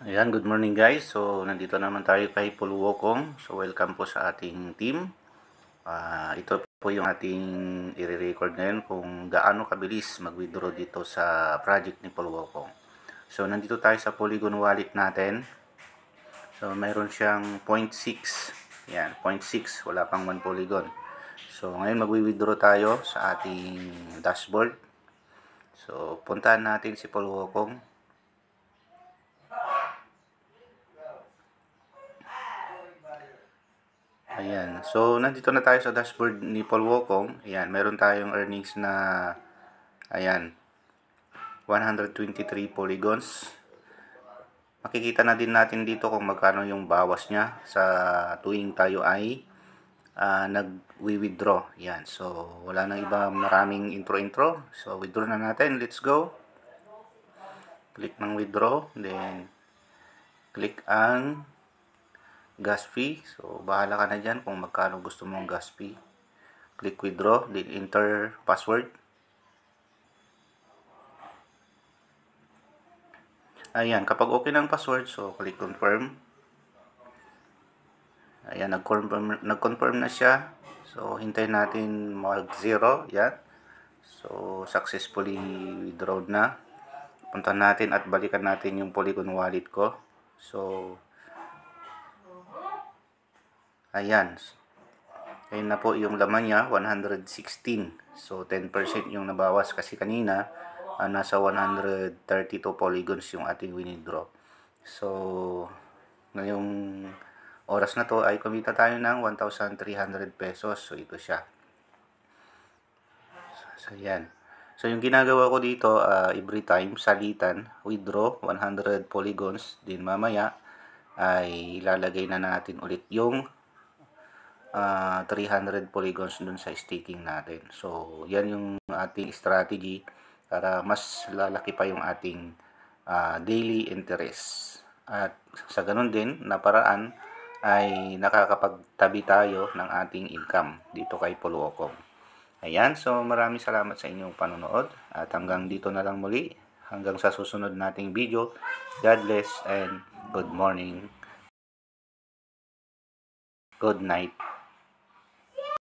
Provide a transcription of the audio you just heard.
Ayan, good morning guys. So, nandito naman tayo kay Paul Wokong. So, welcome po sa ating team. Ito po yung ating i-record ngayon kung gaano kabilis mag-withdraw dito sa project ni Paul Wokong. So, nandito tayo sa Polygon wallet natin. So, mayroon siyang 0.6. Yan, 0.6. Wala pang 1 Polygon. So, ngayon mag-withdraw tayo sa ating dashboard. So, puntahan natin si Paul Wokong. Ayan. So, nandito na tayo sa dashboard ni Paul Wokong. Ayan, meron tayong earnings na, ayan, 123 polygons. Makikita na din natin dito kung magkano yung bawas niya sa tuwing tayo ay nag-withdraw. Ayan. So, wala nang iba maraming intro-intro. So, withdraw na natin. Let's go. Click ng withdraw. Then, click ang gas fee. So, bahala ka na dyan kung magkano gusto mong gas fee. Click withdraw, then enter password. Ayan, kapag okay ng password, so click confirm. Ayan, nag-confirm na siya. So, hintayin natin mag-0. Ayan. So, successfully withdrawn na. Punta natin at balikan natin yung Polygon wallet ko. So, ayan. Ayun na po yung laman niya, 116. So, 10% yung nabawas kasi kanina, nasa 132 polygons yung ating withdraw. So, ngayong oras na to ay kumita tayo ng 1,300 pesos. So, ito siya. So, yan. So, yung ginagawa ko dito, every time, salitan, withdraw, 100 polygons. Din mamaya, ay ilalagay na natin ulit yung 300 polygons dun sa staking natin. So, yan yung ating strategy para mas lalaki pa yung ating daily interest. At sa ganun din na paraan ay nakakapagtabi tayo ng ating income dito kay Paul Wokong. Ayan, so maraming salamat sa inyong panonood at hanggang dito na lang muli. Hanggang sa susunod nating video. God bless and good morning. Good night.